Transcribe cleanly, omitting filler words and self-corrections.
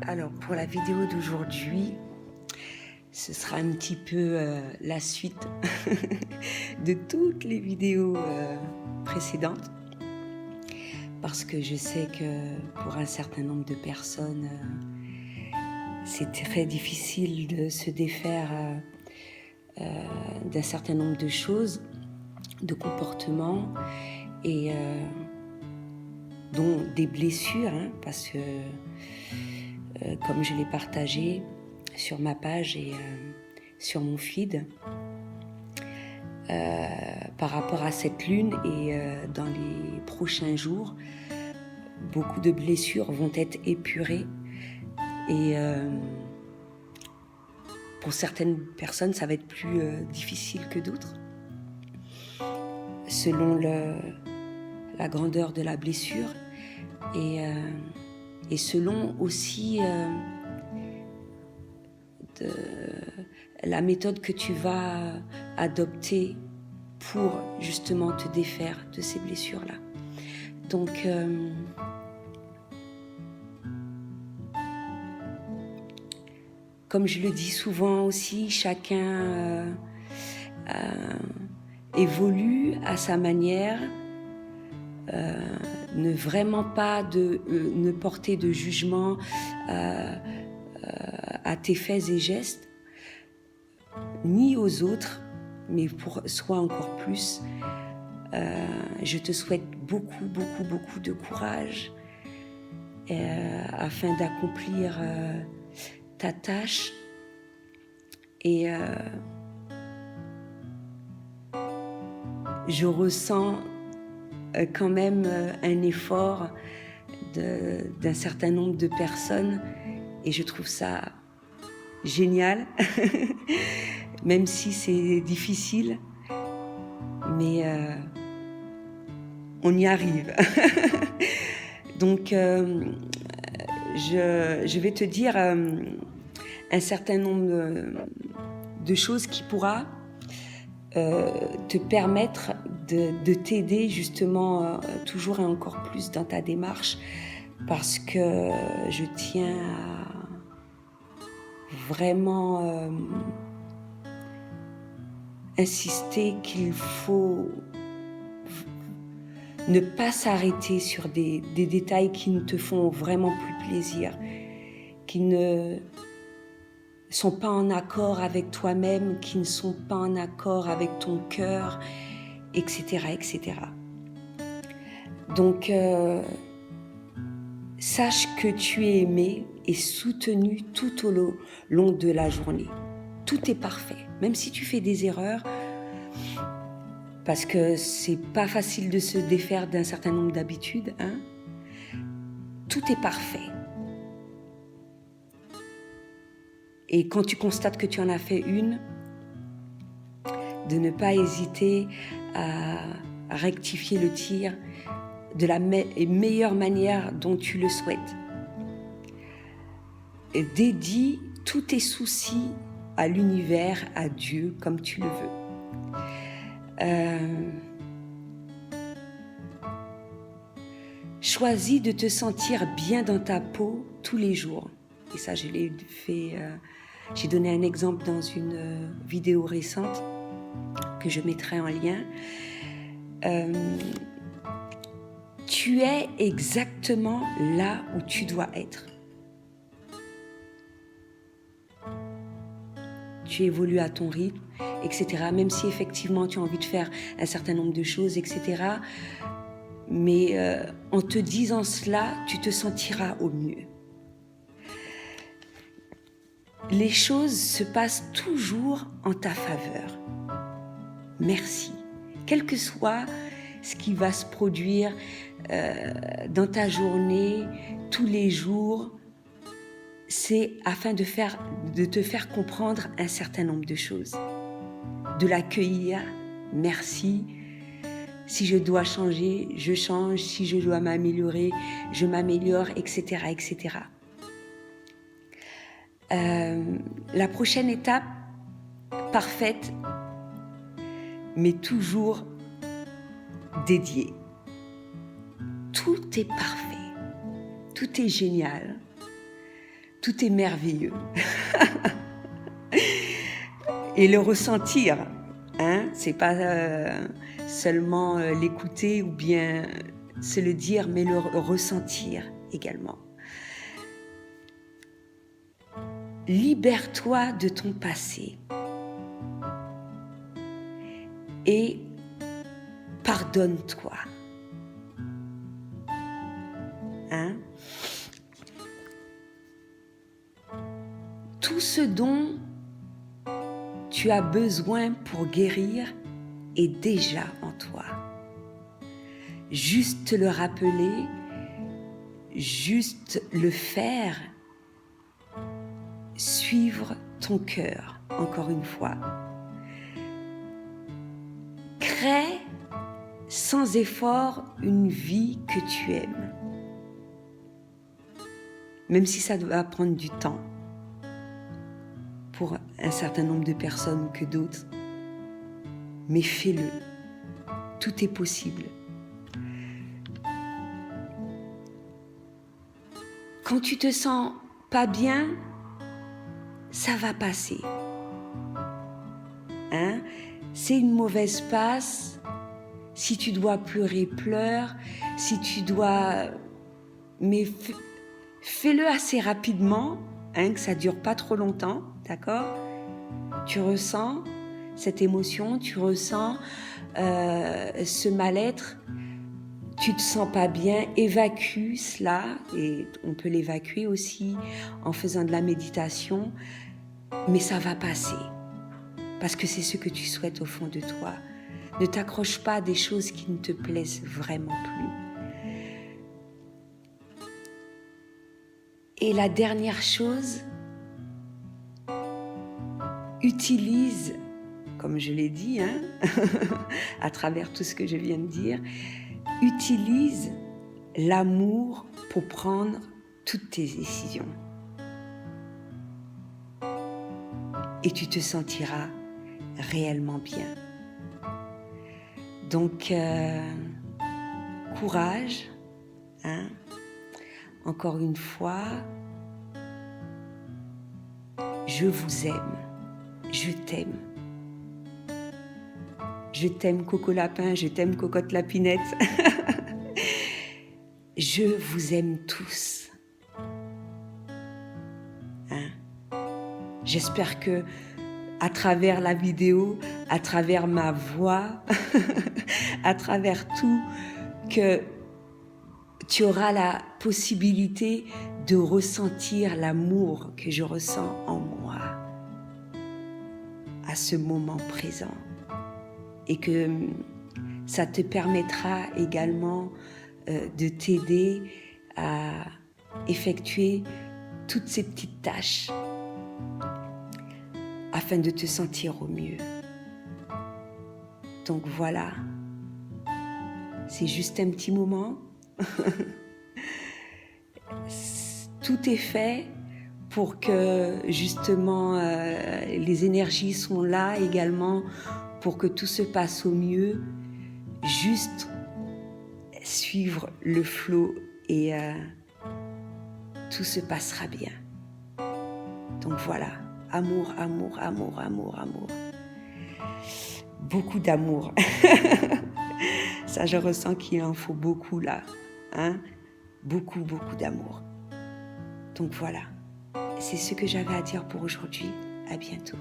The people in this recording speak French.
Alors pour la vidéo d'aujourd'hui, ce sera un petit peu la suite de toutes les vidéos précédentes, parce que je sais que pour un certain nombre de personnes, c'est très difficile de se défaire d'un certain nombre de choses, de comportements, et dont des blessures, parce que comme je l'ai partagé sur ma page et sur mon feed, par rapport à cette lune et dans les prochains jours, beaucoup de blessures vont être épurées et pour certaines personnes, ça va être plus difficile que d'autres, selon la grandeur de la blessure et selon aussi la méthode que tu vas adopter pour justement te défaire de ces blessures-là. Donc, comme je le dis souvent aussi, chacun évolue à sa manière, ne vraiment pas ne porter de jugement à tes faits et gestes, ni aux autres, mais pour soi encore plus. Je te souhaite beaucoup de courage afin d'accomplir ta tâche et je ressens quand même un effort d'un certain nombre de personnes et je trouve ça génial, même si c'est difficile, mais on y arrive. Donc, je vais te dire un certain nombre de choses qui pourra te permettre de t'aider justement toujours et encore plus dans ta démarche, parce que je tiens à vraiment insister qu'il faut ne pas s'arrêter sur des détails qui ne te font vraiment plus plaisir, qui ne sont pas en accord avec toi-même, qui ne sont pas en accord avec ton cœur, etc., etc. Donc, sache que tu es aimé et soutenu tout au long de la journée. Tout est parfait, même si tu fais des erreurs, parce que c'est pas facile de se défaire d'un certain nombre d'habitudes, Tout est parfait. Et quand tu constates que tu en as fait une, de ne pas hésiter à rectifier le tir de la meilleure manière dont tu le souhaites. Et dédie tous tes soucis à l'univers, à Dieu, comme tu le veux. Choisis de te sentir bien dans ta peau tous les jours. Et ça, je l'ai fait, j'ai donné un exemple dans une vidéo récente que je mettrai en lien. Tu es exactement là où tu dois être. Tu évolues à ton rythme, etc. Même si effectivement tu as envie de faire un certain nombre de choses, etc. Mais en te disant cela, tu te sentiras au mieux. Les choses se passent toujours en ta faveur. Merci. Quel que soit ce qui va se produire dans ta journée, tous les jours, c'est afin de te faire comprendre un certain nombre de choses. De l'accueillir, merci. Si je dois changer, je change. Si je dois m'améliorer, je m'améliore, etc., etc. La prochaine étape, parfaite, mais toujours dédiée. Tout est parfait, tout est génial. tout est merveilleux. Et le ressentir, hein, c'est pas seulement l'écouter ou bien se le dire, mais le ressentir également. Libère-toi de ton passé et pardonne-toi. Hein? Tout ce dont tu as besoin pour guérir est déjà en toi. Juste te le rappeler, juste le faire, suivre ton cœur, encore une fois. Crée sans effort une vie que tu aimes, même si ça va prendre du temps pour un certain nombre de personnes que d'autres, mais fais-le, tout est possible. Quand tu te sens pas bien, ça va passer. Hein? C'est une mauvaise passe. Si tu dois pleurer, pleure. Si tu dois... Mais fais-le assez rapidement, hein, que ça dure pas trop longtemps, d'accord? Tu ressens cette émotion, tu ressens ce mal-être, tu te sens pas bien, évacue cela, et on peut l'évacuer aussi en faisant de la méditation, mais ça va passer, parce que c'est ce que tu souhaites au fond de toi. Ne t'accroche pas à des choses qui ne te plaisent vraiment plus. Et la dernière chose, utilise, comme je l'ai dit, hein, à travers tout ce que je viens de dire, utilise l'amour pour prendre toutes tes décisions. Et tu te sentiras réellement bien. Donc, courage, hein. Encore une fois, je vous aime, je t'aime. Je t'aime Coco Lapin, je t'aime Cocotte Lapinette. Je vous aime tous. Hein? J'espère que à travers la vidéo, à travers ma voix, à travers tout, que tu auras la possibilité de ressentir l'amour que je ressens en moi à ce moment présent. Et que ça te permettra également de t'aider à effectuer toutes ces petites tâches afin de te sentir au mieux. Donc voilà, c'est juste un petit moment. Tout est fait pour que justement les énergies sont là également pour que tout se passe au mieux. Juste suivre le flot et tout se passera bien. Donc voilà, amour, amour, amour, amour, amour. Beaucoup d'amour. Ça, je ressens qu'il en faut beaucoup là. Hein? Beaucoup, beaucoup d'amour. Donc voilà, c'est ce que j'avais à dire pour aujourd'hui. À bientôt.